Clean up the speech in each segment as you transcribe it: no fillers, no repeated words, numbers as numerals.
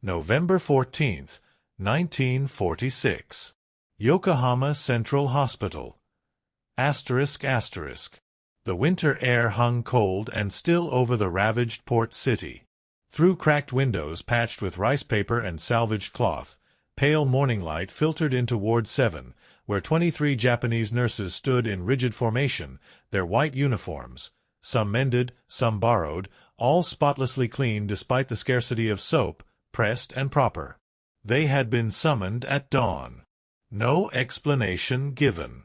November 14, 1946. Yokohama Central Hospital. ****. The winter air hung cold and still over the ravaged port city. Through cracked windows patched with rice paper and salvaged cloth, pale morning light filtered into Ward 7, where 23 Japanese nurses stood in rigid formation, their white uniforms, some mended, some borrowed, all spotlessly clean despite the scarcity of soap, pressed and proper. They had been summoned at dawn. No explanation given.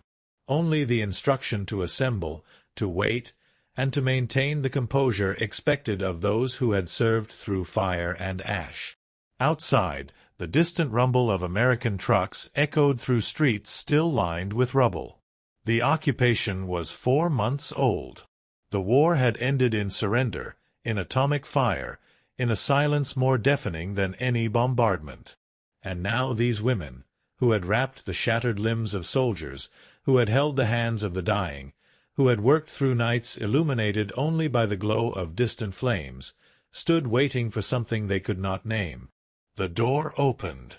Only the instruction to assemble, to wait, and to maintain the composure expected of those who had served through fire and ash. Outside, the distant rumble of American trucks echoed through streets still lined with rubble. The occupation was 4 months old. The war had ended in surrender, in atomic fire, in a silence more deafening than any bombardment. And now these women, who had wrapped the shattered limbs of soldiers, who had held the hands of the dying, who had worked through nights illuminated only by the glow of distant flames, stood waiting for something they could not name. The door opened.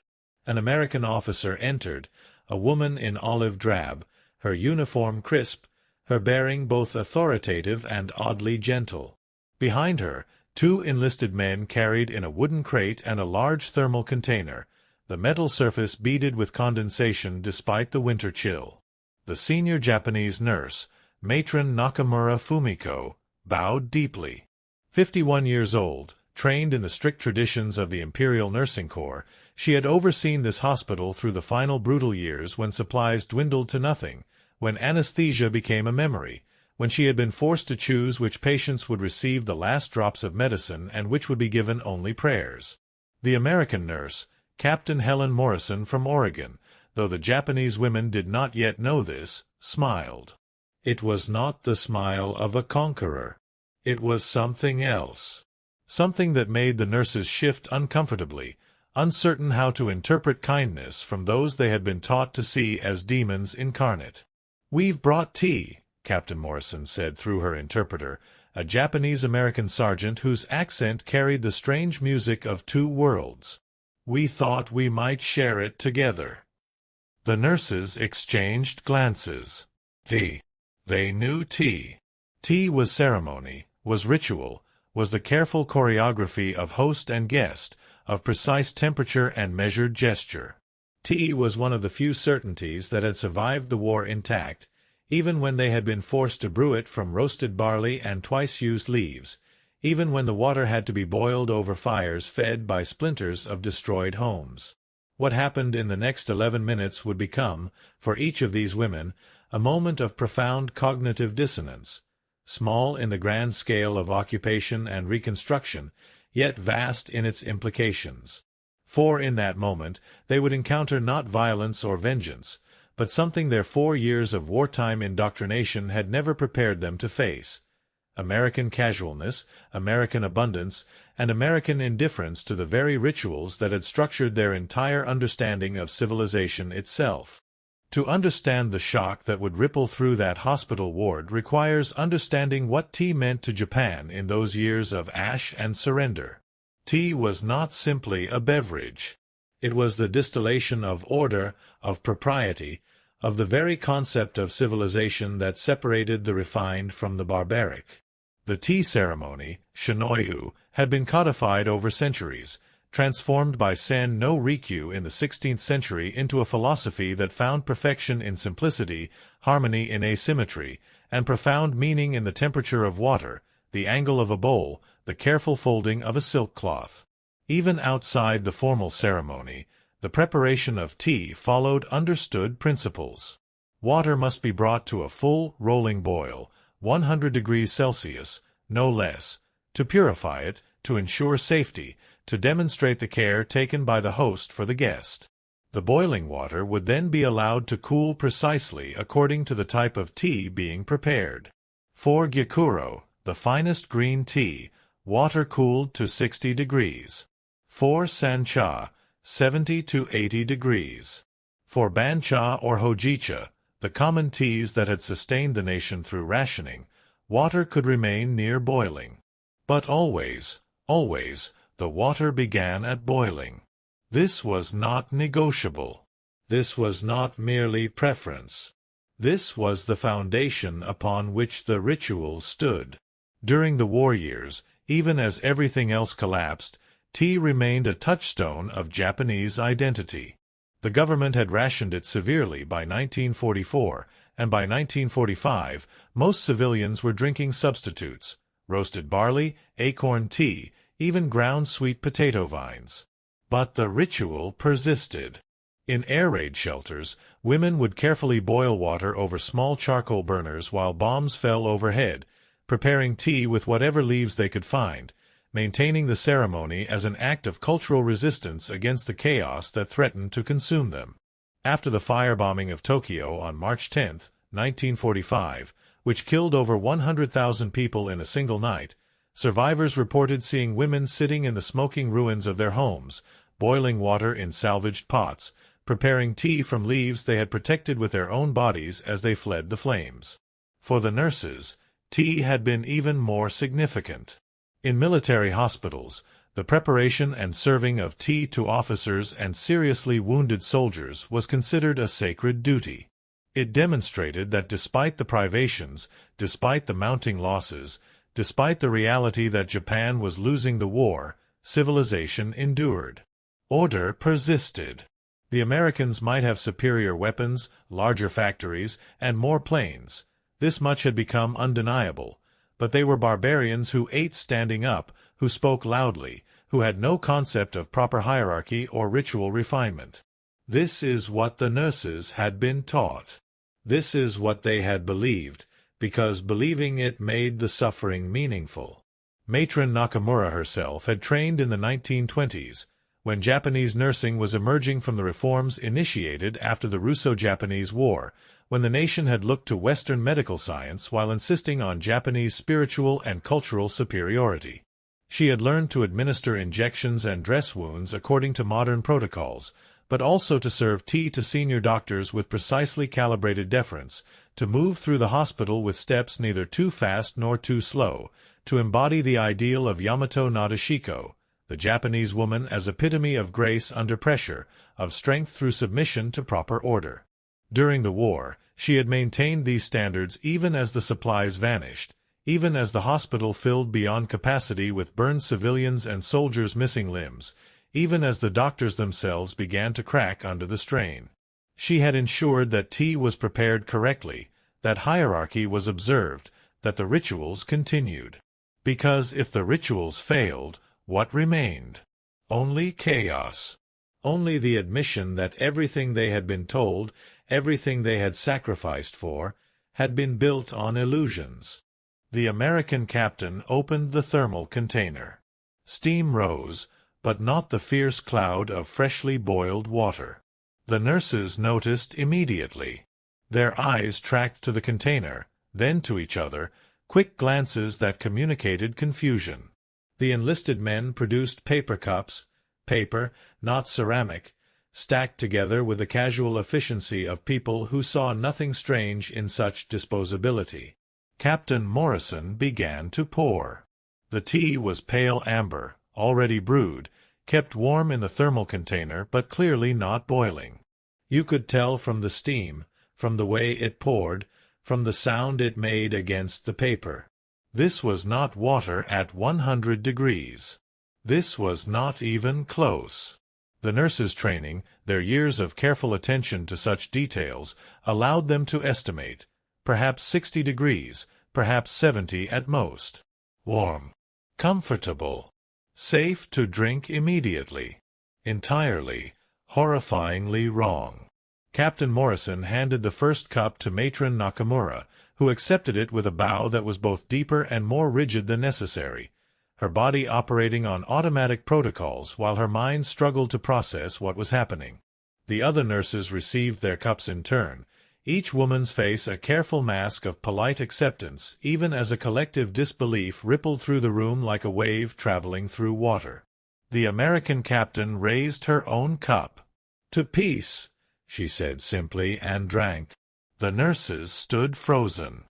An American officer entered, a woman in olive drab, her uniform crisp, her bearing both authoritative and oddly gentle. Behind her, 2 enlisted men carried in a wooden crate and a large thermal container, the metal surface beaded with condensation despite the winter chill. The senior Japanese nurse, Matron Nakamura Fumiko, bowed deeply. 51 years old, trained in the strict traditions of the Imperial Nursing Corps, she had overseen this hospital through the final brutal years when supplies dwindled to nothing, when anesthesia became a memory, when she had been forced to choose which patients would receive the last drops of medicine and which would be given only prayers. The American nurse, Captain Helen Morrison from Oregon, though the Japanese women did not yet know this, smiled. It was not the smile of a conqueror. It was something else. Something that made the nurses shift uncomfortably, uncertain how to interpret kindness from those they had been taught to see as demons incarnate. "We've brought tea," Captain Morrison said through her interpreter, a Japanese-American sergeant whose accent carried the strange music of 2 worlds. "We thought we might share it together." The nurses exchanged glances. Tea. They knew tea. Tea was ceremony, was ritual, was the careful choreography of host and guest, of precise temperature and measured gesture. Tea was one of the few certainties that had survived the war intact, even when they had been forced to brew it from roasted barley and twice-used leaves, even when the water had to be boiled over fires fed by splinters of destroyed homes. What happened in the next 11 minutes would become, for each of these women, a moment of profound cognitive dissonance, small in the grand scale of occupation and reconstruction, yet vast in its implications. For in that moment they would encounter not violence or vengeance, but something their 4 years of wartime indoctrination had never prepared them to face: American casualness, American abundance, and American indifference to the very rituals that had structured their entire understanding of civilization itself. To understand the shock that would ripple through that hospital ward requires understanding what tea meant to Japan in those years of ash and surrender. Tea was not simply a beverage. It was the distillation of order, of propriety, of the very concept of civilization that separated the refined from the barbaric. The tea ceremony, shinoyu, had been codified over centuries, transformed by Sen no Rikyu in the 16th century into a philosophy that found perfection in simplicity, harmony in asymmetry, and profound meaning in the temperature of water, the angle of a bowl, the careful folding of a silk cloth. Even outside the formal ceremony, the preparation of tea followed understood principles. Water must be brought to a full, rolling boil, 100 degrees Celsius, no less, to purify it, to ensure safety, to demonstrate the care taken by the host for the guest. The boiling water would then be allowed to cool precisely according to the type of tea being prepared. For gyokuro, the finest green tea, water cooled to 60 degrees. For sancha, 70 to 80 degrees. For bancha or hojicha, the common teas that had sustained the nation through rationing, water could remain near boiling. But always, the water began at boiling. This was not negotiable. This was not merely preference. This was the foundation upon which the ritual stood. During the war years, even as everything else collapsed, tea remained a touchstone of Japanese identity. The government had rationed it severely by 1944, and by 1945, most civilians were drinking substitutes: roasted barley, acorn tea, even ground sweet potato vines. But the ritual persisted. In air raid shelters, women would carefully boil water over small charcoal burners while bombs fell overhead, preparing tea with whatever leaves they could find, maintaining the ceremony as an act of cultural resistance against the chaos that threatened to consume them. After the firebombing of Tokyo on March 10, 1945, which killed over 100,000 people in a single night, survivors reported seeing women sitting in the smoking ruins of their homes, boiling water in salvaged pots, preparing tea from leaves they had protected with their own bodies as they fled the flames. For the nurses, tea had been even more significant. In military hospitals, the preparation and serving of tea to officers and seriously wounded soldiers was considered a sacred duty. It demonstrated that despite the privations, despite the mounting losses, despite the reality that Japan was losing the war, civilization endured. Order persisted. The Americans might have superior weapons, larger factories, and more planes. This much had become undeniable. But they were barbarians who ate standing up, who spoke loudly, who had no concept of proper hierarchy or ritual refinement. This is what the nurses had been taught. This is what they had believed, because believing it made the suffering meaningful. Matron Nakamura herself had trained in the 1920s, when Japanese nursing was emerging from the reforms initiated after the Russo-Japanese War, when the nation had looked to Western medical science while insisting on Japanese spiritual and cultural superiority. She had learned to administer injections and dress wounds according to modern protocols, but also to serve tea to senior doctors with precisely calibrated deference, to move through the hospital with steps neither too fast nor too slow, to embody the ideal of Yamato Nadeshiko, the Japanese woman as epitome of grace under pressure, of strength through submission to proper order. During the war, she had maintained these standards even as the supplies vanished, even as the hospital filled beyond capacity with burned civilians and soldiers missing limbs, even as the doctors themselves began to crack under the strain. She had ensured that tea was prepared correctly, that hierarchy was observed, that the rituals continued. Because if the rituals failed, what remained? Only chaos. Only the admission that everything they had been told, everything they had sacrificed for, had been built on illusions. The American captain opened the thermal container. Steam rose, but not the fierce cloud of freshly boiled water. The nurses noticed immediately. Their eyes tracked to the container, then to each other, quick glances that communicated confusion. The enlisted men produced paper cups, paper, not ceramic, stacked together with the casual efficiency of people who saw nothing strange in such disposability. Captain Morrison began to pour. The tea was pale amber, already brewed, kept warm in the thermal container but clearly not boiling. You could tell from the steam, from the way it poured, from the sound it made against the paper. This was not water at 100 degrees. This was not even close. The nurses' training, their years of careful attention to such details, allowed them to estimate, perhaps 60 degrees, perhaps 70 at most. Warm. Comfortable. Safe to drink immediately. Entirely, horrifyingly wrong. Captain Morrison handed the first cup to Matron Nakamura, who accepted it with a bow that was both deeper and more rigid than necessary, her body operating on automatic protocols while her mind struggled to process what was happening. The other nurses received their cups in turn, each woman's face a careful mask of polite acceptance, even as a collective disbelief rippled through the room like a wave traveling through water. The American captain raised her own cup. "To peace," she said simply, and drank. The nurses stood frozen.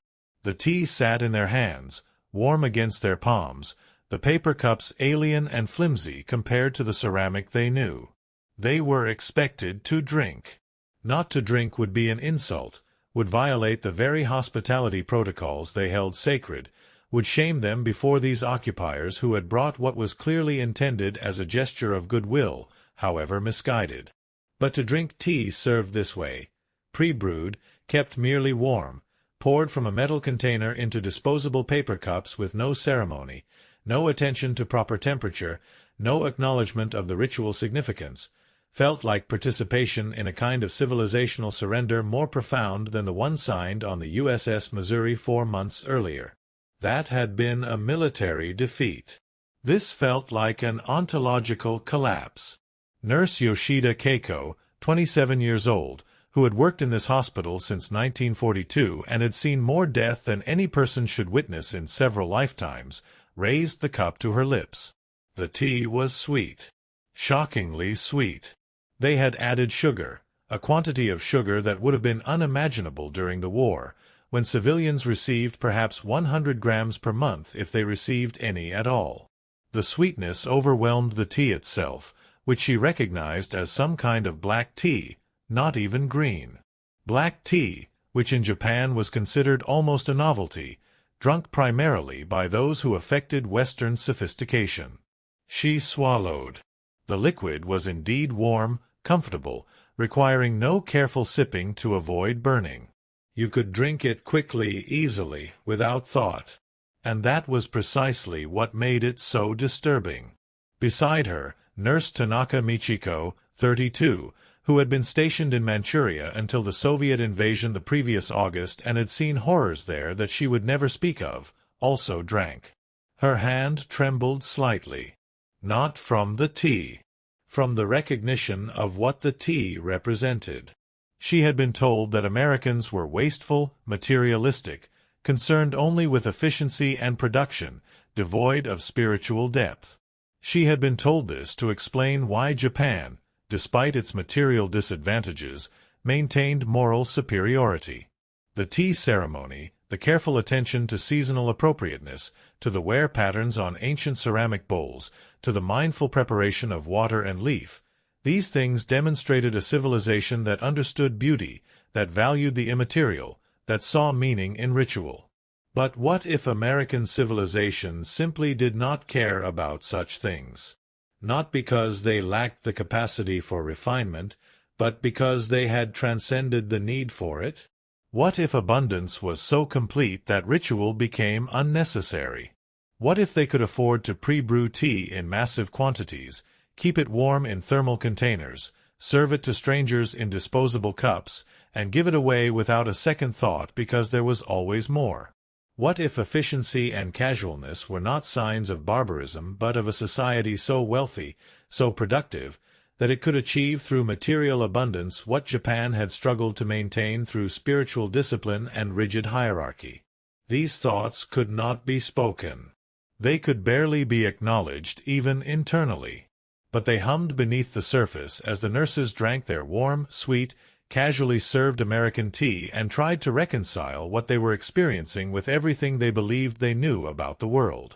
The tea sat in their hands, warm against their palms, The paper cups alien and flimsy compared to the ceramic they knew. They were expected to drink. Not to drink would be an insult, would violate the very hospitality protocols they held sacred, would shame them before these occupiers who had brought what was clearly intended as a gesture of goodwill, however misguided. But to drink tea served this way, pre-brewed, kept merely warm, poured from a metal container into disposable paper cups with no ceremony, no attention to proper temperature, no acknowledgement of the ritual significance, felt like participation in a kind of civilizational surrender more profound than the one signed on the USS Missouri 4 months earlier. That had been a military defeat. This felt like an ontological collapse. Nurse Yoshida Keiko, 27 years old, who had worked in this hospital since 1942 and had seen more death than any person should witness in several lifetimes, raised the cup to her lips. The tea was sweet. Shockingly sweet. They had added sugar, a quantity of sugar that would have been unimaginable during the war, when civilians received perhaps 100 grams per month if they received any at all. The sweetness overwhelmed the tea itself, which she recognized as some kind of black tea, not even green. Black tea, which in Japan was considered almost a novelty, drunk primarily by those who affected Western sophistication. She swallowed. The liquid was indeed warm, comfortable, requiring no careful sipping to avoid burning. You could drink it quickly, easily, without thought. And that was precisely what made it so disturbing. Beside her, Nurse Tanaka Michiko, 32, who had been stationed in Manchuria until the Soviet invasion the previous August and had seen horrors there that she would never speak of, also drank. Her hand trembled slightly. Not from the tea. From the recognition of what the tea represented. She had been told that Americans were wasteful, materialistic, concerned only with efficiency and production, devoid of spiritual depth. She had been told this to explain why Japan, despite its material disadvantages, maintained moral superiority. The tea ceremony, the careful attention to seasonal appropriateness, to the wear patterns on ancient ceramic bowls, to the mindful preparation of water and leaf, these things demonstrated a civilization that understood beauty, that valued the immaterial, that saw meaning in ritual. But what if American civilization simply did not care about such things? Not because they lacked the capacity for refinement, but because they had transcended the need for it? What if abundance was so complete that ritual became unnecessary? What if they could afford to pre-brew tea in massive quantities, keep it warm in thermal containers, serve it to strangers in disposable cups, and give it away without a second thought because there was always more? What if efficiency and casualness were not signs of barbarism but of a society so wealthy, so productive, that it could achieve through material abundance what Japan had struggled to maintain through spiritual discipline and rigid hierarchy? These thoughts could not be spoken. They could barely be acknowledged even internally. But they hummed beneath the surface as the nurses drank their warm, sweet, casually served American tea and tried to reconcile what they were experiencing with everything they believed they knew about the world.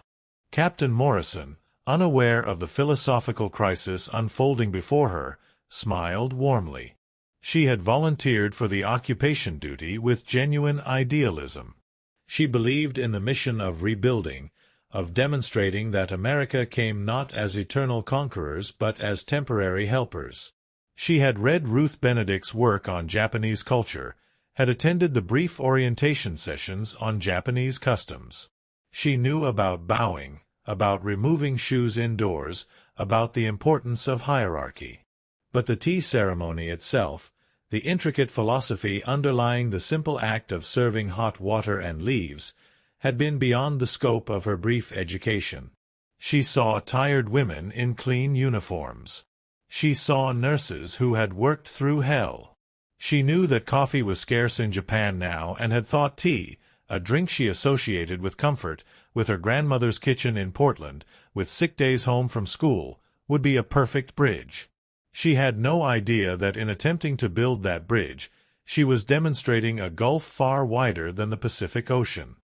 Captain Morrison, unaware of the philosophical crisis unfolding before her, smiled warmly. She had volunteered for the occupation duty with genuine idealism. She believed in the mission of rebuilding, of demonstrating that America came not as eternal conquerors but as temporary helpers. She had read Ruth Benedict's work on Japanese culture, had attended the brief orientation sessions on Japanese customs. She knew about bowing, about removing shoes indoors, about the importance of hierarchy. But the tea ceremony itself, the intricate philosophy underlying the simple act of serving hot water and leaves, had been beyond the scope of her brief education. She saw tired women in clean uniforms. She saw nurses who had worked through hell. She knew that coffee was scarce in Japan now and had thought tea, a drink she associated with comfort, with her grandmother's kitchen in Portland, with sick days home from school, would be a perfect bridge. She had no idea that in attempting to build that bridge, she was demonstrating a gulf far wider than the Pacific Ocean.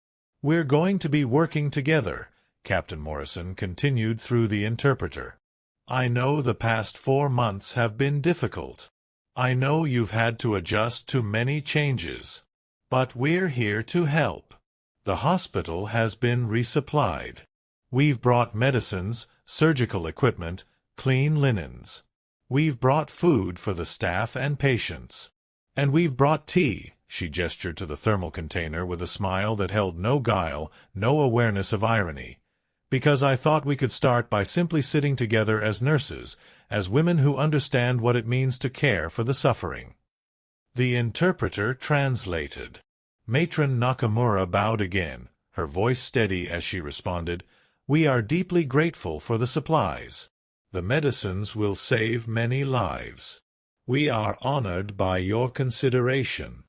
"We're going to be working together," Captain Morrison continued through the interpreter. "I know the past 4 months have been difficult. I know you've had to adjust to many changes. But we're here to help. The hospital has been resupplied. We've brought medicines, surgical equipment, clean linens. We've brought food for the staff and patients. And we've brought tea." She gestured to the thermal container with a smile that held no guile, no awareness of irony. "Because I thought we could start by simply sitting together as nurses, as women who understand what it means to care for the suffering." The interpreter translated. Matron Nakamura bowed again, her voice steady as she responded, "We are deeply grateful for the supplies. The medicines will save many lives. We are honored by your consideration."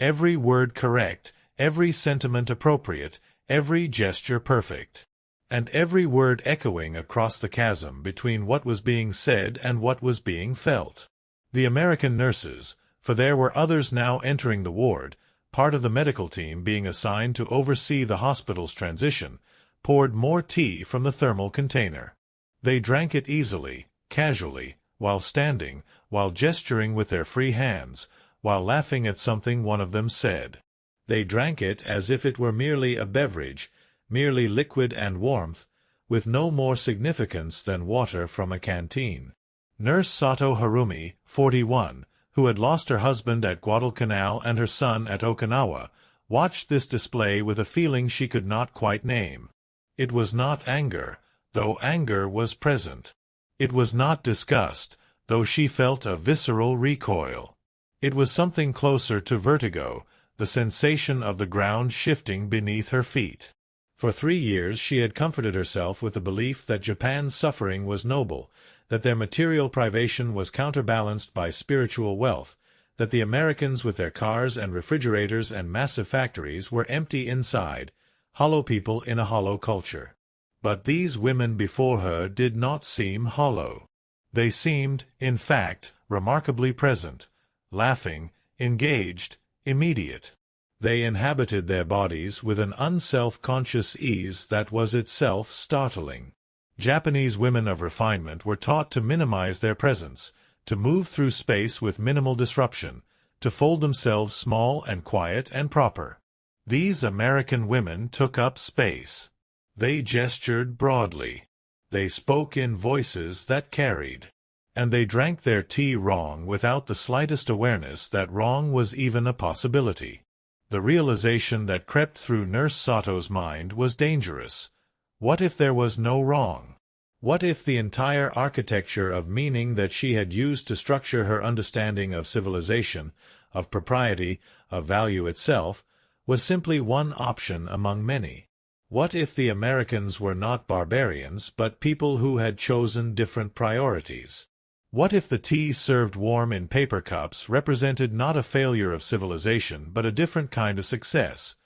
Every word correct, every sentiment appropriate, every gesture perfect. And every word echoing across the chasm between what was being said and what was being felt. The American nurses, for there were others now entering the ward, part of the medical team being assigned to oversee the hospital's transition, poured more tea from the thermal container. They drank it easily, casually, while standing, while gesturing with their free hands, while laughing at something one of them said. They drank it as if it were merely a beverage, merely liquid and warmth, with no more significance than water from a canteen. Nurse Sato Harumi, 41, who had lost her husband at Guadalcanal and her son at Okinawa, watched this display with a feeling she could not quite name. It was not anger, though anger was present. It was not disgust, though she felt a visceral recoil. It was something closer to vertigo, the sensation of the ground shifting beneath her feet. For 3 years she had comforted herself with the belief that Japan's suffering was noble, that their material privation was counterbalanced by spiritual wealth, that the Americans with their cars and refrigerators and massive factories were empty inside, hollow people in a hollow culture. But these women before her did not seem hollow. They seemed, in fact, remarkably present, laughing, engaged, immediate. They inhabited their bodies with an unself-conscious ease that was itself startling. Japanese women of refinement were taught to minimize their presence, to move through space with minimal disruption, to fold themselves small and quiet and proper. These American women took up space. They gestured broadly. They spoke in voices that carried. And they drank their tea wrong without the slightest awareness that wrong was even a possibility. The realization that crept through Nurse Sato's mind was dangerous. What if there was no wrong? What if the entire architecture of meaning that she had used to structure her understanding of civilization, of propriety, of value itself, was simply one option among many? What if the Americans were not barbarians, but people who had chosen different priorities? What if the tea served warm in paper cups represented not a failure of civilization but a different kind of success,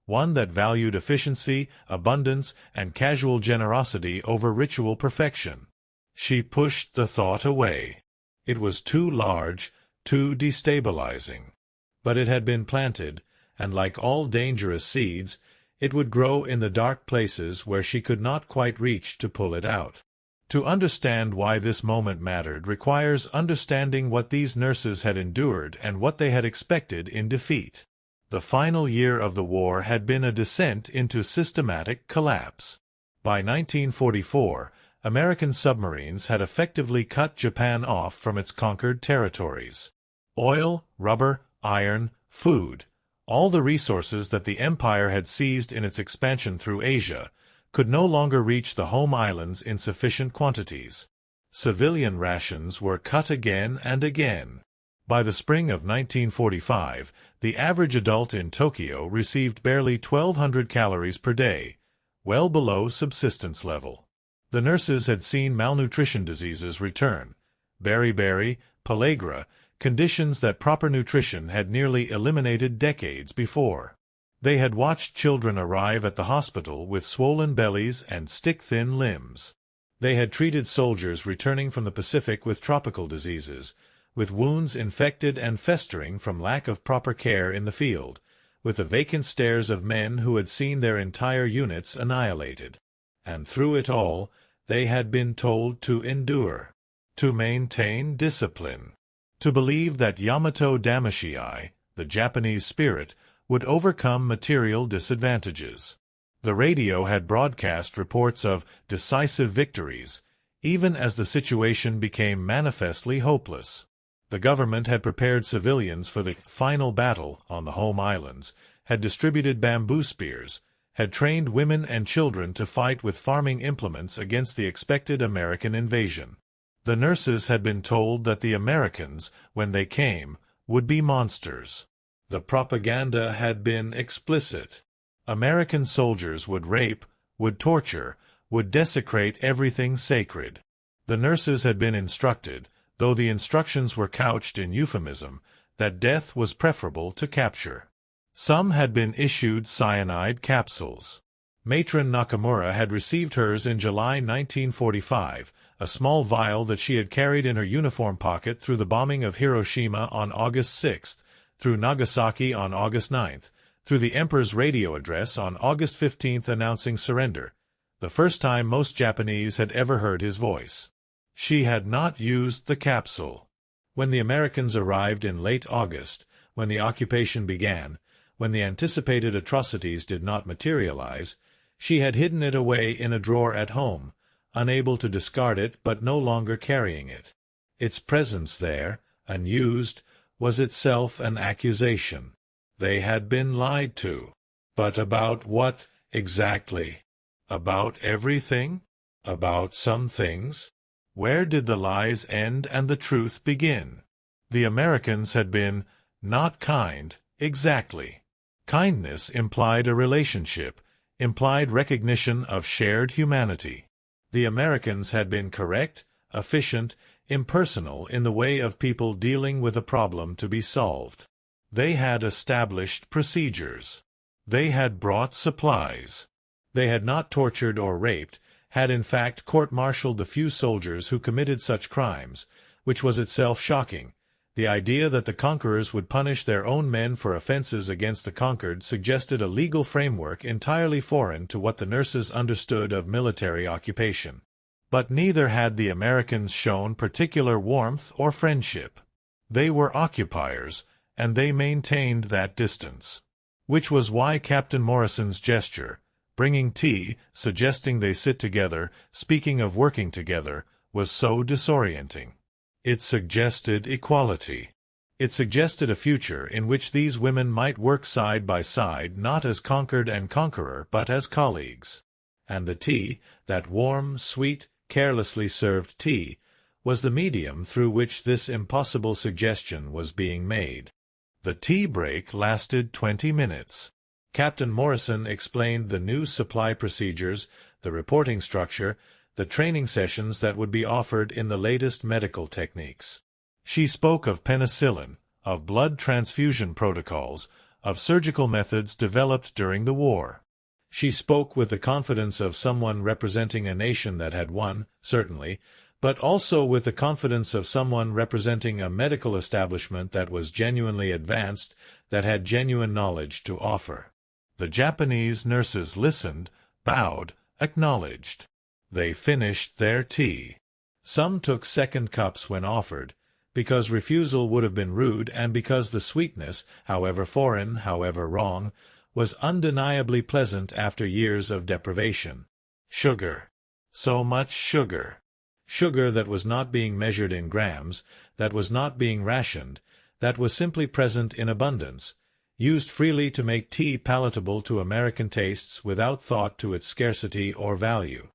one that valued efficiency, abundance, and casual generosity over ritual perfection? She pushed the thought away. It was too large, too destabilizing. But it had been planted, and like all dangerous seeds, it would grow in the dark places where she could not quite reach to pull it out. To understand why this moment mattered requires understanding what these nurses had endured and what they had expected in defeat. The final year of the war had been a descent into systematic collapse. By 1944, American submarines had effectively cut Japan off from its conquered territories. Oil, rubber, iron, food, all the resources that the empire had seized in its expansion through Asia, could no longer reach the home islands in sufficient quantities. Civilian rations were cut again and again. By the spring of 1945, the average adult in Tokyo received barely 1,200 calories per day, well below subsistence level. The nurses had seen malnutrition diseases return, beriberi, pellagra, conditions that proper nutrition had nearly eliminated decades before. They had watched children arrive at the hospital with swollen bellies and stick-thin limbs. They had treated soldiers returning from the Pacific with tropical diseases, with wounds infected and festering from lack of proper care in the field, with the vacant stares of men who had seen their entire units annihilated. And through it all, they had been told to endure, to maintain discipline, to believe that Yamato Damashii, the Japanese spirit, would overcome material disadvantages. The radio had broadcast reports of decisive victories, even as the situation became manifestly hopeless. The government had prepared civilians for the final battle on the home islands, had distributed bamboo spears, had trained women and children to fight with farming implements against the expected American invasion. The nurses had been told that the Americans, when they came, would be monsters. The propaganda had been explicit. American soldiers would rape, would torture, would desecrate everything sacred. The nurses had been instructed, though the instructions were couched in euphemism, that death was preferable to capture. Some had been issued cyanide capsules. Matron Nakamura had received hers in July 1945, a small vial that she had carried in her uniform pocket through the bombing of Hiroshima on August 6, through Nagasaki on August 9, through the Emperor's radio address on August 15 announcing surrender, the first time most Japanese had ever heard his voice. She had not used the capsule. When the Americans arrived in late August, when the occupation began, when the anticipated atrocities did not materialize, she had hidden it away in a drawer at home, unable to discard it but no longer carrying it. Its presence there, unused, was itself an accusation. They had been lied to. But about what, exactly? About everything? About some things? Where did the lies end and the truth begin? The Americans had been not kind, exactly. Kindness implied a relationship, implied recognition of shared humanity. The Americans had been correct, efficient, impersonal in the way of people dealing with a problem to be solved. They had established procedures. They had brought supplies. They had not tortured or raped, had in fact court-martialed the few soldiers who committed such crimes, which was itself shocking. The idea that the conquerors would punish their own men for offenses against the conquered suggested a legal framework entirely foreign to what the nurses understood of military occupation. But neither had the Americans shown particular warmth or friendship. They were occupiers, and they maintained that distance. Which was why Captain Morrison's gesture, bringing tea, suggesting they sit together, speaking of working together, was so disorienting. It suggested equality. It suggested a future in which these women might work side by side not as conquered and conqueror but as colleagues. And the tea, that warm, sweet, carelessly served tea, was the medium through which this impossible suggestion was being made. The tea break lasted 20 minutes. Captain Morrison explained the new supply procedures, the reporting structure, the training sessions that would be offered in the latest medical techniques. She spoke of penicillin, of blood transfusion protocols, of surgical methods developed during the war. She spoke with the confidence of someone representing a nation that had won, certainly, but also with the confidence of someone representing a medical establishment that was genuinely advanced, that had genuine knowledge to offer. The Japanese nurses listened, bowed, acknowledged. They finished their tea. Some took second cups when offered, because refusal would have been rude and because the sweetness, however foreign, however wrong, was undeniably pleasant after years of deprivation. Sugar. So much sugar. Sugar that was not being measured in grams, that was not being rationed, that was simply present in abundance, used freely to make tea palatable to American tastes without thought to its scarcity or value.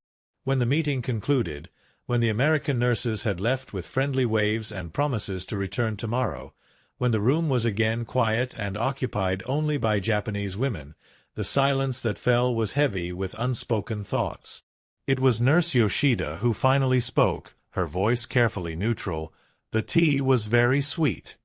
When the meeting concluded, when the American nurses had left with friendly waves and promises to return tomorrow, when the room was again quiet and occupied only by Japanese women, the silence that fell was heavy with unspoken thoughts. It was Nurse Yoshida who finally spoke, her voice carefully neutral. The tea was very sweet.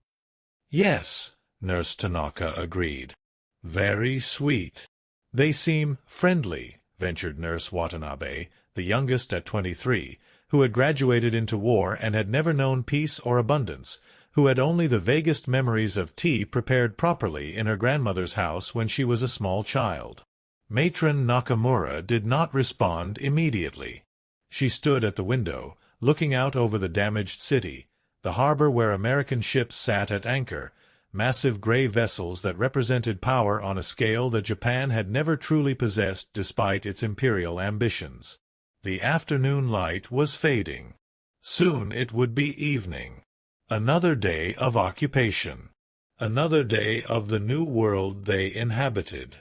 Yes, Nurse Tanaka agreed. Very sweet. They seem friendly, ventured Nurse Watanabe, the youngest at 23, who had graduated into war and had never known peace or abundance, who had only the vaguest memories of tea prepared properly in her grandmother's house when she was a small child. Matron Nakamura did not respond immediately. She stood at the window, looking out over the damaged city, the harbor where American ships sat at anchor, massive gray vessels that represented power on a scale that Japan had never truly possessed despite its imperial ambitions. The afternoon light was fading. Soon it would be evening. Another day of occupation. Another day of the new world they inhabited.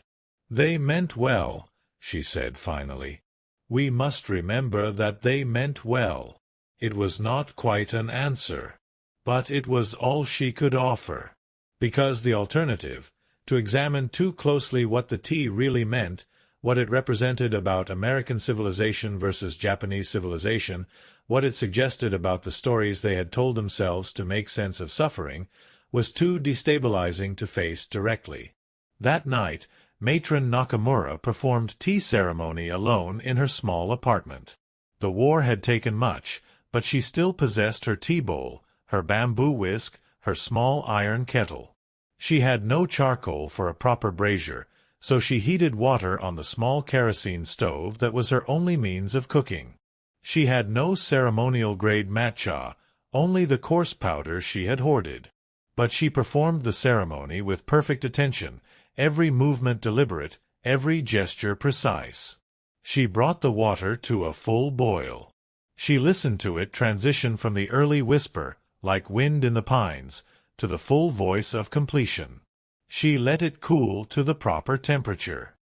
"They meant well," she said finally. "We must remember that they meant well." It was not quite an answer, but it was all she could offer. Because the alternative, to examine too closely what the T really meant, what it represented about American civilization versus Japanese civilization, what it suggested about the stories they had told themselves to make sense of suffering, was too destabilizing to face directly. That night, Matron Nakamura performed tea ceremony alone in her small apartment. The war had taken much, but she still possessed her tea bowl, her bamboo whisk, her small iron kettle. She had no charcoal for a proper brazier, so she heated water on the small kerosene stove that was her only means of cooking. She had no ceremonial-grade matcha, only the coarse powder she had hoarded. But she performed the ceremony with perfect attention, every movement deliberate, every gesture precise. She brought the water to a full boil. She listened to it transition from the early whisper, like wind in the pines, to the full voice of completion. She let it cool to the proper temperature.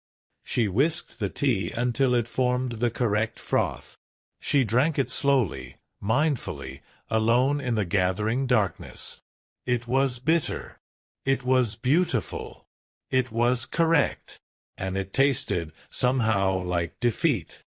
She whisked the tea until it formed the correct froth. She drank it slowly, mindfully, alone in the gathering darkness. It was bitter. It was beautiful. It was correct. And it tasted, somehow, like defeat.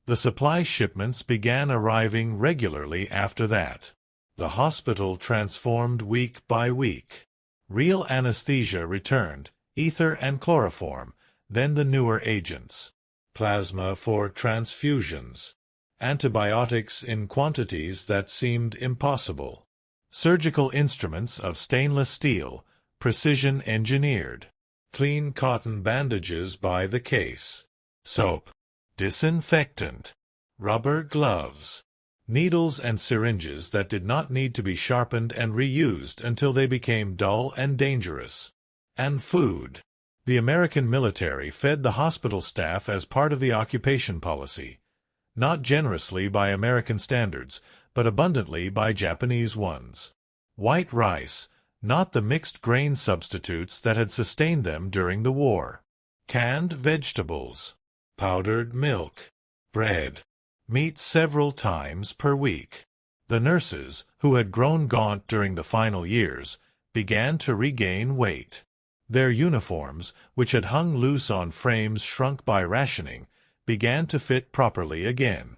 The supply shipments began arriving regularly after that. The hospital transformed week by week. Real anesthesia returned, ether and chloroform, then the newer agents. Plasma for transfusions. Antibiotics in quantities that seemed impossible. Surgical instruments of stainless steel, precision-engineered. Clean cotton bandages by the case. Soap. Disinfectant. Rubber gloves. Needles and syringes that did not need to be sharpened and reused until they became dull and dangerous. And food. The American military fed the hospital staff as part of the occupation policy. Not generously by American standards, but abundantly by Japanese ones. White rice, not the mixed grain substitutes that had sustained them during the war. Canned vegetables. Powdered milk. Bread. Meat several times per week. The nurses, who had grown gaunt during the final years, began to regain weight. Their uniforms, which had hung loose on frames shrunk by rationing, began to fit properly again.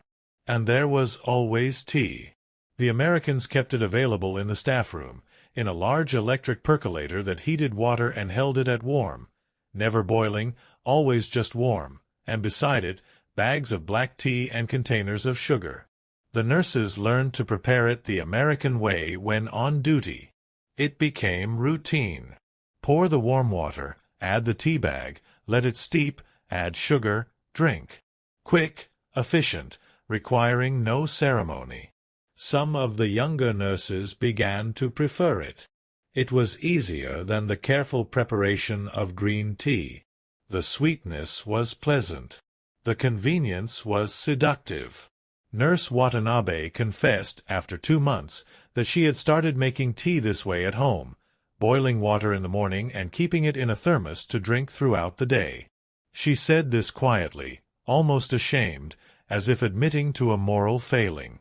And there was always tea. The Americans kept it available in the staff room, in a large electric percolator that heated water and held it at warm, never boiling, always just warm, and beside it, bags of black tea and containers of sugar. The nurses learned to prepare it the American way when on duty. It became routine. Pour the warm water, add the tea bag, let it steep, add sugar, drink. Quick, efficient, requiring no ceremony. Some of the younger nurses began to prefer it. It was easier than the careful preparation of green tea. The sweetness was pleasant. The convenience was seductive. Nurse Watanabe confessed, after 2 months, that she had started making tea this way at home, boiling water in the morning and keeping it in a thermos to drink throughout the day. She said this quietly, almost ashamed, as if admitting to a moral failing.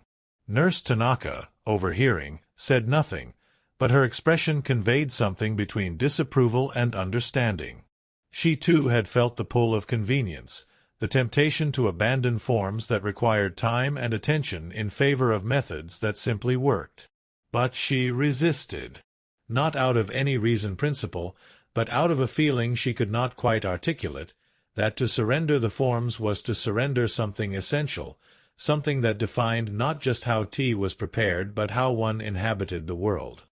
Nurse Tanaka, overhearing, said nothing, but her expression conveyed something between disapproval and understanding. She too had felt the pull of convenience, the temptation to abandon forms that required time and attention in favor of methods that simply worked. But she resisted. Not out of any reasoned principle, but out of a feeling she could not quite articulate, that to surrender the forms was to surrender something essential, something that defined not just how tea was prepared but how one inhabited the world.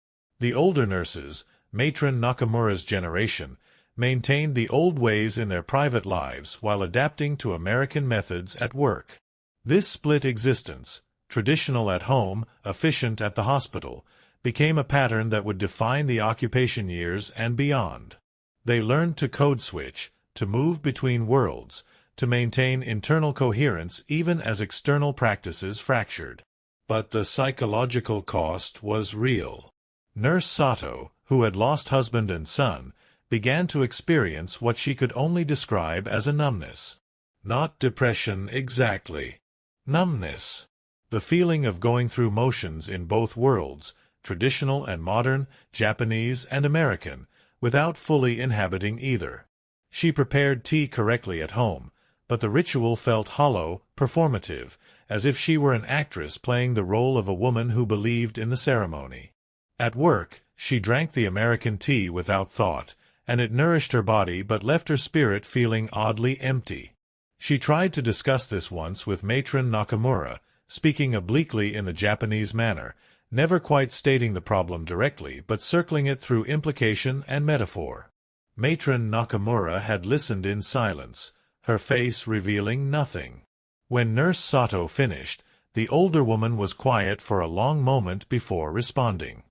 The older nurses, Matron Nakamura's generation, maintained the old ways in their private lives while adapting to American methods at work. This split existence, traditional at home, efficient at the hospital, became a pattern that would define the occupation years and beyond. They learned to code switch, to move between worlds, to maintain internal coherence even as external practices fractured. But the psychological cost was real. Nurse Sato, who had lost husband and son, began to experience what she could only describe as a numbness. Not depression exactly. Numbness. The feeling of going through motions in both worlds, traditional and modern, Japanese and American, without fully inhabiting either. She prepared tea correctly at home, but the ritual felt hollow, performative, as if she were an actress playing the role of a woman who believed in the ceremony. At work, she drank the American tea without thought, and it nourished her body but left her spirit feeling oddly empty. She tried to discuss this once with Matron Nakamura, speaking obliquely in the Japanese manner, never quite stating the problem directly but circling it through implication and metaphor. Matron Nakamura had listened in silence, her face revealing nothing. When Nurse Sato finished, the older woman was quiet for a long moment before responding.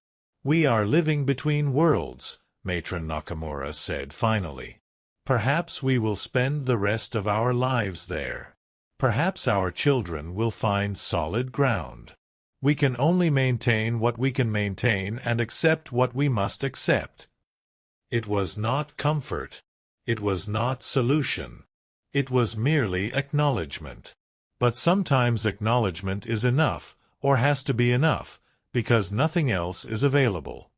"We are living between worlds," Matron Nakamura said finally. "Perhaps we will spend the rest of our lives there. Perhaps our children will find solid ground. We can only maintain what we can maintain and accept what we must accept." It was not comfort. It was not solution. It was merely acknowledgement. But sometimes acknowledgement is enough, or has to be enough, because nothing else is available.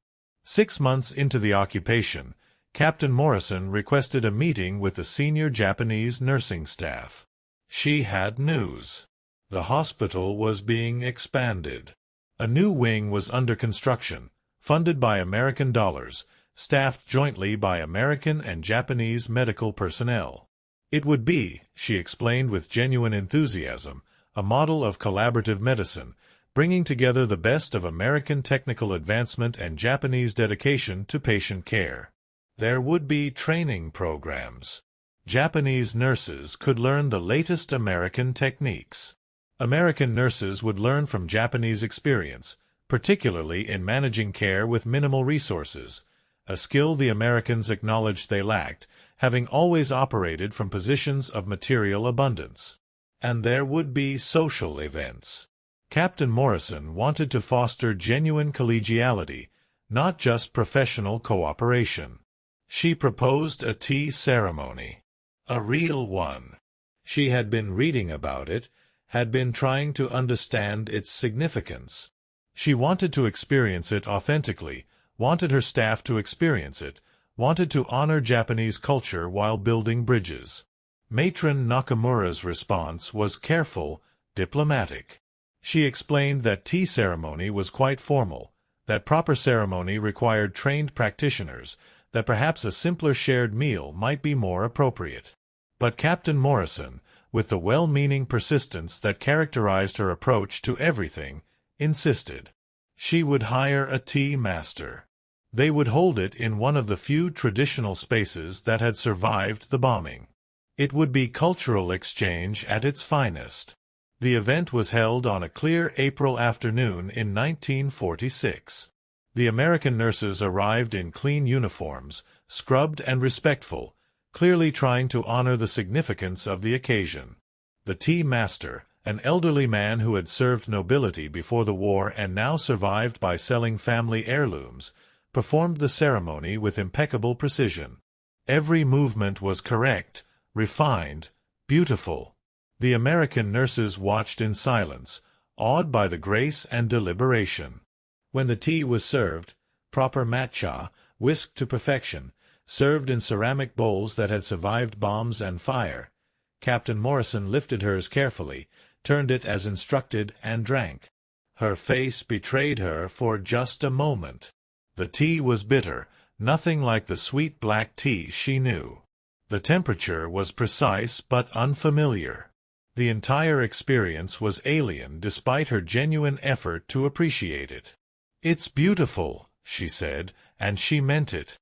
6 months into the occupation, Captain Morrison requested a meeting with the senior Japanese nursing staff. She had news. The hospital was being expanded. A new wing was under construction, funded by American dollars, staffed jointly by American and Japanese medical personnel. It would be, she explained with genuine enthusiasm, a model of collaborative medicine, bringing together the best of American technical advancement and Japanese dedication to patient care. There would be training programs. Japanese nurses could learn the latest American techniques. American nurses would learn from Japanese experience, particularly in managing care with minimal resources, a skill the Americans acknowledged they lacked, having always operated from positions of material abundance. And there would be social events. Captain Morrison wanted to foster genuine collegiality, not just professional cooperation. She proposed a tea ceremony. A real one. She had been reading about it, had been trying to understand its significance. She wanted to experience it authentically, wanted her staff to experience it, wanted to honor Japanese culture while building bridges. Matron Nakamura's response was careful, diplomatic. She explained that tea ceremony was quite formal, that proper ceremony required trained practitioners, that perhaps a simpler shared meal might be more appropriate. But Captain Morrison, with the well-meaning persistence that characterized her approach to everything, insisted. She would hire a tea master. They would hold it in one of the few traditional spaces that had survived the bombing. It would be cultural exchange at its finest. The event was held on a clear April afternoon in 1946. The American nurses arrived in clean uniforms, scrubbed and respectful, clearly trying to honor the significance of the occasion. The tea master, an elderly man who had served nobility before the war and now survived by selling family heirlooms, performed the ceremony with impeccable precision. Every movement was correct, refined, beautiful. The American nurses watched in silence, awed by the grace and deliberation. When the tea was served, proper matcha, whisked to perfection, served in ceramic bowls that had survived bombs and fire, Captain Morrison lifted hers carefully, turned it as instructed, and drank. Her face betrayed her for just a moment. The tea was bitter, nothing like the sweet black tea she knew. The temperature was precise but unfamiliar. The entire experience was alien despite her genuine effort to appreciate it. "It's beautiful," she said, and she meant it.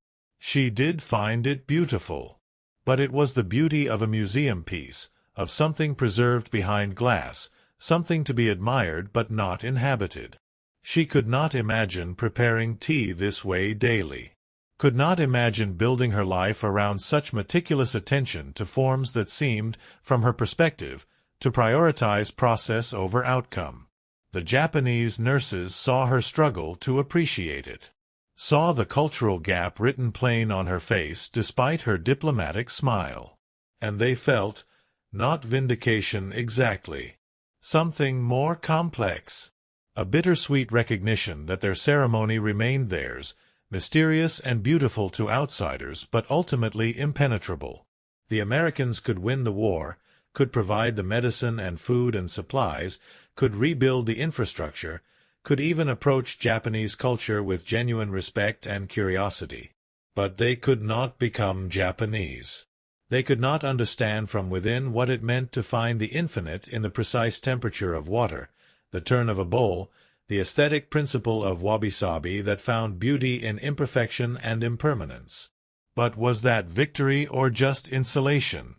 She did find it beautiful. But it was the beauty of a museum piece, of something preserved behind glass, something to be admired but not inhabited. She could not imagine preparing tea this way daily. Could not imagine building her life around such meticulous attention to forms that seemed, from her perspective, to prioritize process over outcome. The Japanese nurses saw her struggle to appreciate it. Saw the cultural gap written plain on her face despite her diplomatic smile. And they felt, not vindication exactly, something more complex. A bittersweet recognition that their ceremony remained theirs, mysterious and beautiful to outsiders but ultimately impenetrable. The Americans could win the war, could provide the medicine and food and supplies, could rebuild the infrastructure, could even approach Japanese culture with genuine respect and curiosity. But they could not become Japanese. They could not understand from within what it meant to find the infinite in the precise temperature of water, the turn of a bowl, the aesthetic principle of wabi-sabi that found beauty in imperfection and impermanence. But was that victory or just insulation?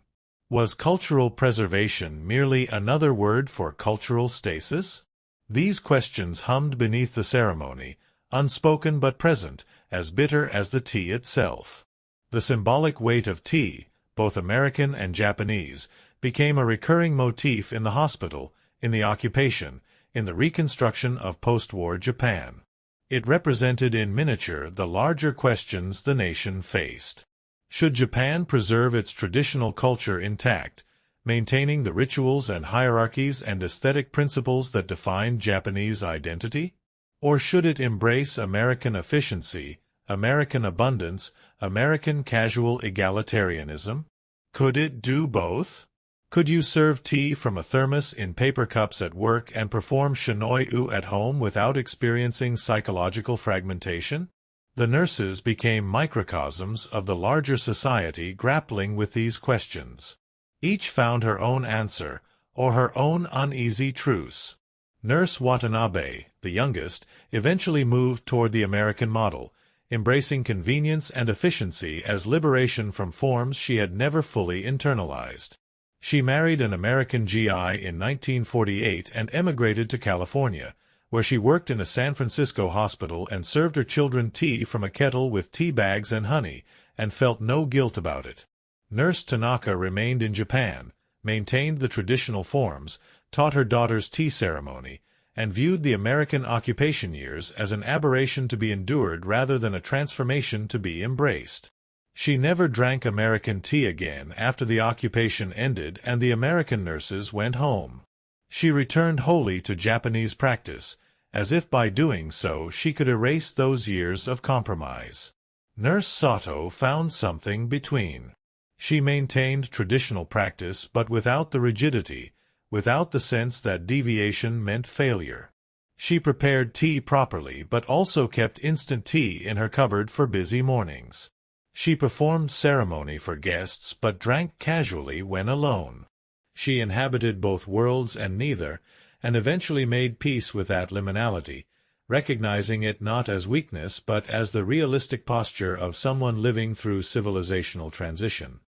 Was cultural preservation merely another word for cultural stasis? These questions hummed beneath the ceremony, unspoken but present, as bitter as the tea itself. The symbolic weight of tea, both American and Japanese, became a recurring motif in the hospital, in the occupation, in the reconstruction of post-war Japan. It represented in miniature the larger questions the nation faced. Should Japan preserve its traditional culture intact, maintaining the rituals and hierarchies and aesthetic principles that defined Japanese identity? Or should it embrace American efficiency, American abundance, American casual egalitarianism? Could it do both? Could you serve tea from a thermos in paper cups at work and perform shinoi-u at home without experiencing psychological fragmentation? The nurses became microcosms of the larger society grappling with these questions. Each found her own answer, or her own uneasy truce. Nurse Watanabe, the youngest, eventually moved toward the American model, embracing convenience and efficiency as liberation from forms she had never fully internalized. She married an American GI in 1948 and emigrated to California, where she worked in a San Francisco hospital and served her children tea from a kettle with tea bags and honey, and felt no guilt about it. Nurse Tanaka remained in Japan, maintained the traditional forms, taught her daughters tea ceremony, and viewed the American occupation years as an aberration to be endured rather than a transformation to be embraced. She never drank American tea again after the occupation ended and the American nurses went home. She returned wholly to Japanese practice, as if by doing so she could erase those years of compromise. Nurse Sato found something between. She maintained traditional practice but without the rigidity, without the sense that deviation meant failure. She prepared tea properly but also kept instant tea in her cupboard for busy mornings. She performed ceremony for guests but drank casually when alone. She inhabited both worlds and neither, and eventually made peace with that liminality, recognizing it not as weakness but as the realistic posture of someone living through civilizational transition.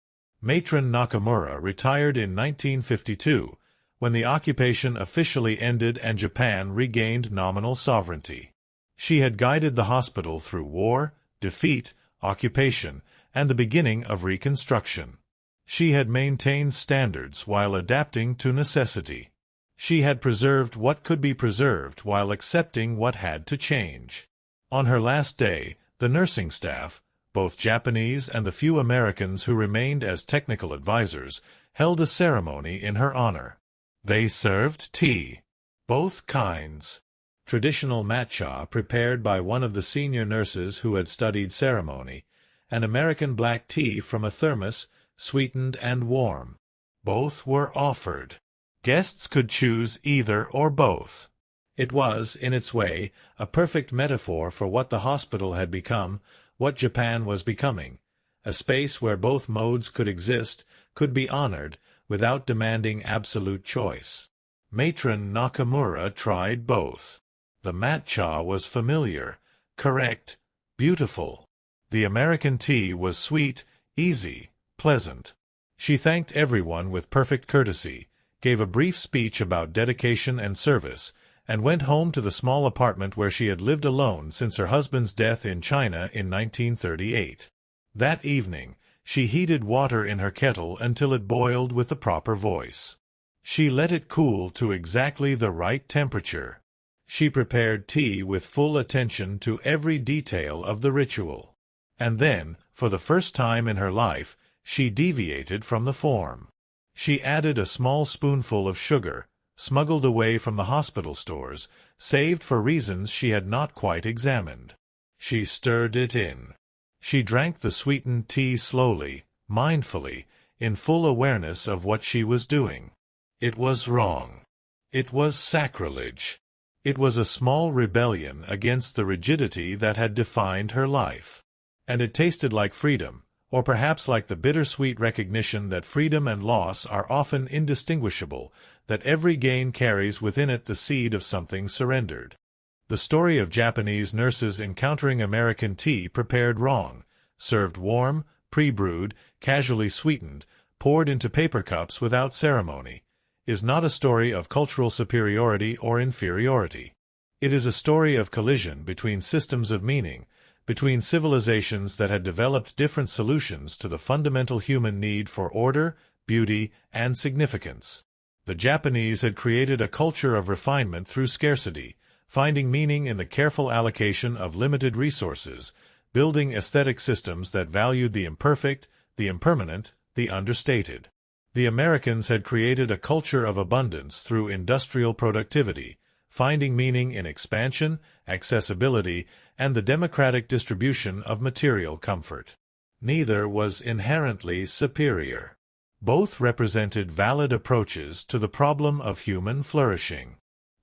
Matron Nakamura retired in 1952, when the occupation officially ended and Japan regained nominal sovereignty. She had guided the hospital through war, defeat, occupation, and the beginning of reconstruction. She had maintained standards while adapting to necessity. She had preserved what could be preserved while accepting what had to change. On her last day, the nursing staff, both Japanese and the few Americans who remained as technical advisors, held a ceremony in her honor. They served tea, both kinds. Traditional matcha prepared by one of the senior nurses who had studied ceremony, and American black tea from a thermos, sweetened and warm. Both were offered. Guests could choose either or both. It was, in its way, a perfect metaphor for what the hospital had become, what Japan was becoming, a space where both modes could exist, could be honored, without demanding absolute choice. Matron Nakamura tried both. The matcha was familiar, correct, beautiful. The American tea was sweet, easy, pleasant. She thanked everyone with perfect courtesy, gave a brief speech about dedication and service, and went home to the small apartment where she had lived alone since her husband's death in China in 1938. That evening, she heated water in her kettle until it boiled with the proper voice. She let it cool to exactly the right temperature. She prepared tea with full attention to every detail of the ritual. And then, for the first time in her life, she deviated from the form. She added a small spoonful of sugar, smuggled away from the hospital stores, saved for reasons she had not quite examined. She stirred it in. She drank the sweetened tea slowly, mindfully, in full awareness of what she was doing. It was wrong. It was sacrilege. It was a small rebellion against the rigidity that had defined her life. And it tasted like freedom, or perhaps like the bittersweet recognition that freedom and loss are often indistinguishable, that every gain carries within it the seed of something surrendered. The story of Japanese nurses encountering American tea prepared wrong, served warm, pre-brewed, casually sweetened, poured into paper cups without ceremony, is not a story of cultural superiority or inferiority. It is a story of collision between systems of meaning, between civilizations that had developed different solutions to the fundamental human need for order, beauty, and significance. The Japanese had created a culture of refinement through scarcity, finding meaning in the careful allocation of limited resources, building aesthetic systems that valued the imperfect, the impermanent, the understated. The Americans had created a culture of abundance through industrial productivity, finding meaning in expansion, accessibility, and the democratic distribution of material comfort. Neither was inherently superior. Both represented valid approaches to the problem of human flourishing.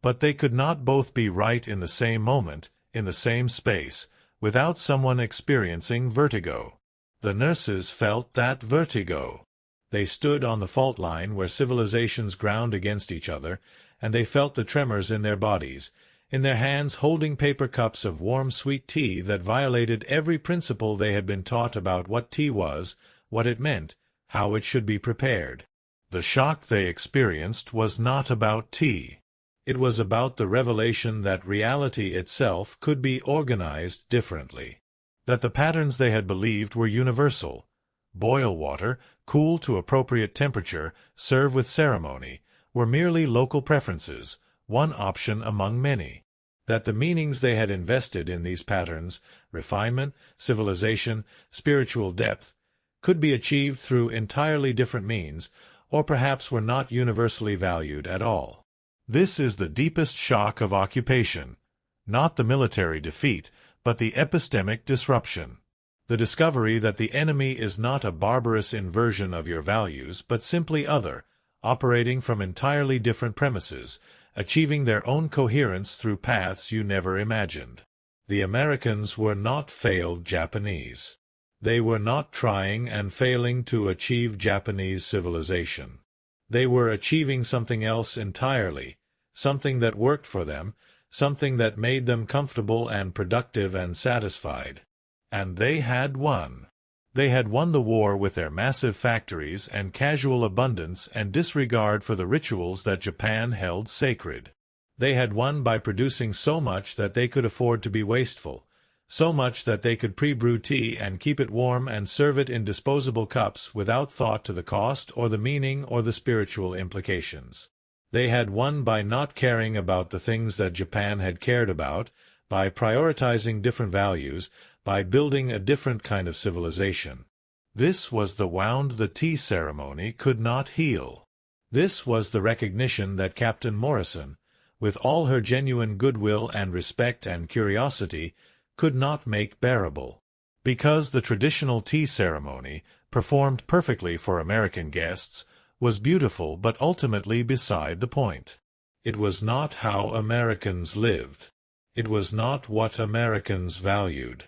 But they could not both be right in the same moment, in the same space, without someone experiencing vertigo. The nurses felt that vertigo. They stood on the fault line where civilizations ground against each other, and they felt the tremors in their bodies, in their hands holding paper cups of warm sweet tea that violated every principle they had been taught about what tea was, what it meant, how it should be prepared. The shock they experienced was not about tea. It was about the revelation that reality itself could be organized differently, that the patterns they had believed were universal. Boil water, cool to appropriate temperature, serve with ceremony, were merely local preferences, one option among many. That the meanings they had invested in these patterns, refinement, civilization, spiritual depth, could be achieved through entirely different means, or perhaps were not universally valued at all. This is the deepest shock of occupation, not the military defeat, but the epistemic disruption. The discovery that the enemy is not a barbarous inversion of your values, but simply other, operating from entirely different premises, achieving their own coherence through paths you never imagined. The Americans were not failed Japanese. They were not trying and failing to achieve Japanese civilization. They were achieving something else entirely, something that worked for them, something that made them comfortable and productive and satisfied. And they had won. They had won the war with their massive factories and casual abundance and disregard for the rituals that Japan held sacred. They had won by producing so much that they could afford to be wasteful, so much that they could pre-brew tea and keep it warm and serve it in disposable cups without thought to the cost or the meaning or the spiritual implications. They had won by not caring about the things that Japan had cared about, by prioritizing different values, by building a different kind of civilization. This was the wound the tea ceremony could not heal. This was the recognition that Captain Morrison, with all her genuine goodwill and respect and curiosity, could not make bearable. Because the traditional tea ceremony, performed perfectly for American guests, was beautiful but ultimately beside the point. It was not how Americans lived. It was not what Americans valued.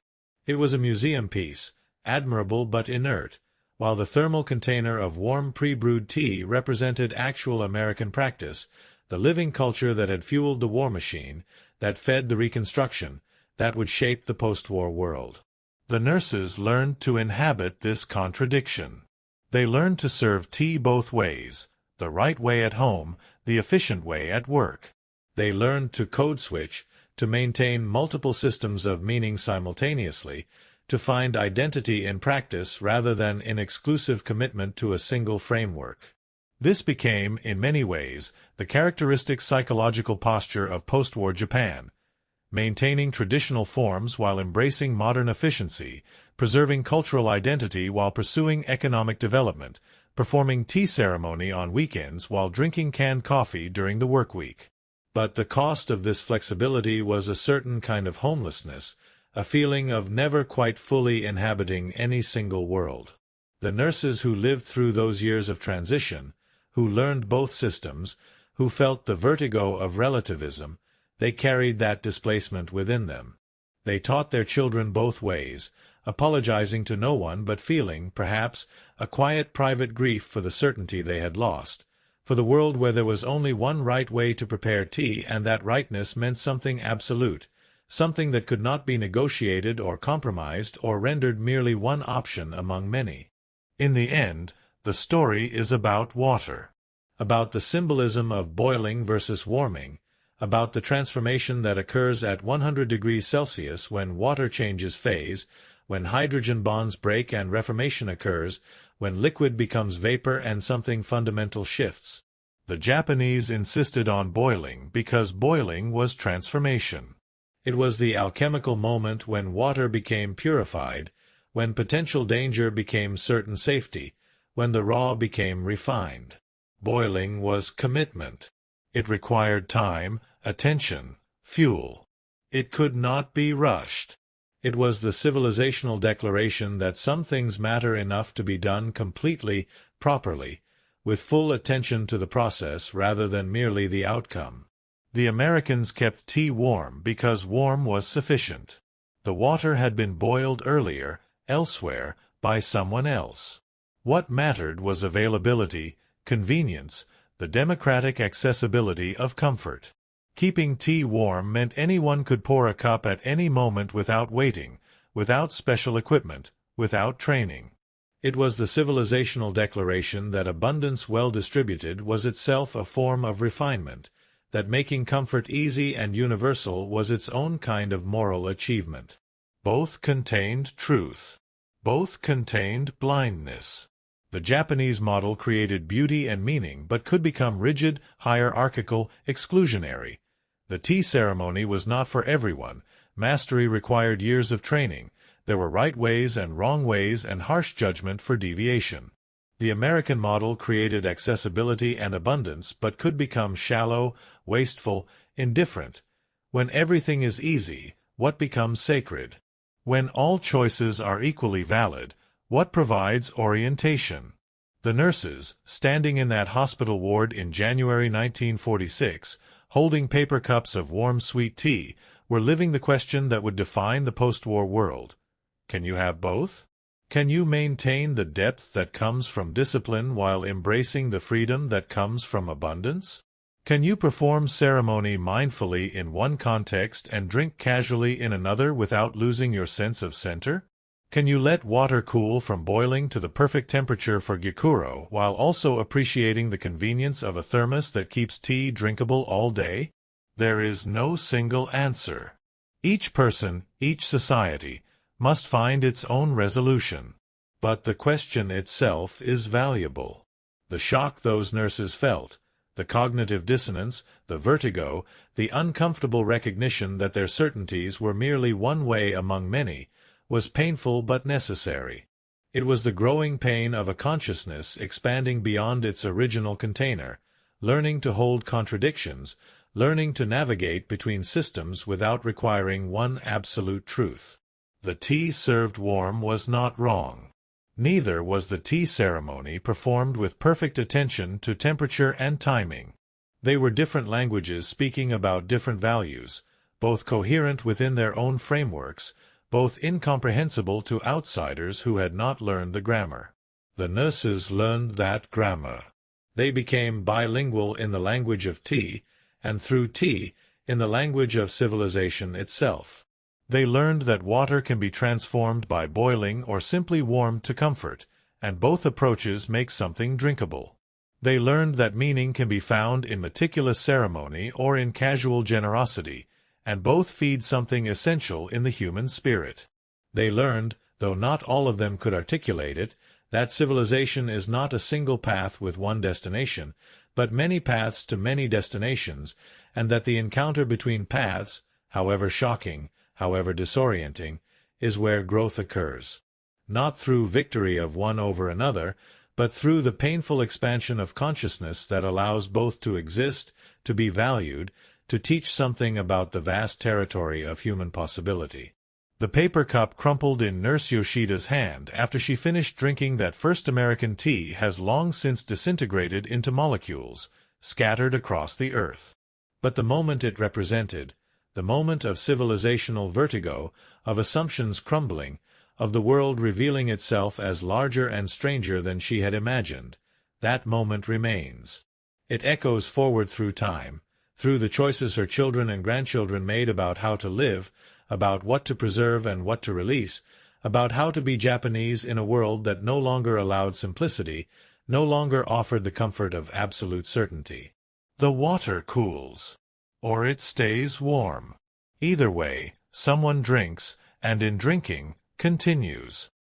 It was a museum piece, admirable but inert, while the thermal container of warm pre-brewed tea represented actual American practice, the living culture that had fueled the war machine, that fed the Reconstruction, that would shape the post-war world. The nurses learned to inhabit this contradiction. They learned to serve tea both ways, the right way at home, the efficient way at work. They learned to code switch, to maintain multiple systems of meaning simultaneously, to find identity in practice rather than in exclusive commitment to a single framework. This became, in many ways, the characteristic psychological posture of post-war Japan, maintaining traditional forms while embracing modern efficiency, preserving cultural identity while pursuing economic development, performing tea ceremony on weekends while drinking canned coffee during the work week. But the cost of this flexibility was a certain kind of homelessness, a feeling of never quite fully inhabiting any single world. The nurses who lived through those years of transition, who learned both systems, who felt the vertigo of relativism, they carried that displacement within them. They taught their children both ways, apologizing to no one but feeling, perhaps, a quiet private grief for the certainty they had lost, for the world where there was only one right way to prepare tea, and that rightness meant something absolute, something that could not be negotiated or compromised or rendered merely one option among many. In the end, the story is about water, about the symbolism of boiling versus warming, about the transformation that occurs at 100 degrees Celsius when water changes phase, when hydrogen bonds break and reformation occurs, when liquid becomes vapor and something fundamental shifts. The Japanese insisted on boiling because boiling was transformation. It was the alchemical moment when water became purified, when potential danger became certain safety, when the raw became refined. Boiling was commitment. It required time, attention, fuel. It could not be rushed. It was the civilizational declaration that some things matter enough to be done completely, properly, with full attention to the process rather than merely the outcome. The Americans kept tea warm because warm was sufficient. The water had been boiled earlier, elsewhere, by someone else. What mattered was availability, convenience, the democratic accessibility of comfort. Keeping tea warm meant anyone could pour a cup at any moment without waiting, without special equipment, without training. It was the civilizational declaration that abundance well distributed was itself a form of refinement, that making comfort easy and universal was its own kind of moral achievement. Both contained truth. Both contained blindness. The Japanese model created beauty and meaning but could become rigid, hierarchical, exclusionary. The tea ceremony was not for everyone. Mastery required years of training. There were right ways and wrong ways and harsh judgment for deviation. The American model created accessibility and abundance but could become shallow, wasteful, indifferent. When everything is easy, what becomes sacred? When all choices are equally valid, what provides orientation? The nurses, standing in that hospital ward in January 1946, holding paper cups of warm sweet tea, were living the question that would define the post-war world. Can you have both? Can you maintain the depth that comes from discipline while embracing the freedom that comes from abundance? Can you perform ceremony mindfully in one context and drink casually in another without losing your sense of center? Can you let water cool from boiling to the perfect temperature for gyokuro while also appreciating the convenience of a thermos that keeps tea drinkable all day? There is no single answer. Each person, each society, must find its own resolution. But the question itself is valuable. The shock those nurses felt, the cognitive dissonance, the vertigo, the uncomfortable recognition that their certainties were merely one way among many, was painful but necessary. It was the growing pain of a consciousness expanding beyond its original container, learning to hold contradictions, learning to navigate between systems without requiring one absolute truth. The tea served warm was not wrong. Neither was the tea ceremony performed with perfect attention to temperature and timing. They were different languages speaking about different values, both coherent within their own frameworks, both incomprehensible to outsiders who had not learned the grammar. The nurses learned that grammar. They became bilingual in the language of tea, and through tea, in the language of civilization itself. They learned that water can be transformed by boiling or simply warmed to comfort, and both approaches make something drinkable. They learned that meaning can be found in meticulous ceremony or in casual generosity, and both feed something essential in the human spirit. They learned, though not all of them could articulate it, that civilization is not a single path with one destination, but many paths to many destinations, and that the encounter between paths, however shocking, however disorienting, is where growth occurs. Not through victory of one over another, but through the painful expansion of consciousness that allows both to exist, to be valued, to teach something about the vast territory of human possibility. The paper cup crumpled in Nurse Yoshida's hand after she finished drinking that first American tea has long since disintegrated into molecules, scattered across the earth. But the moment it represented, the moment of civilizational vertigo, of assumptions crumbling, of the world revealing itself as larger and stranger than she had imagined, that moment remains. It echoes forward through time, through the choices her children and grandchildren made about how to live, about what to preserve and what to release, about how to be Japanese in a world that no longer allowed simplicity, no longer offered the comfort of absolute certainty. The water cools, or it stays warm. Either way, someone drinks, and in drinking, continues.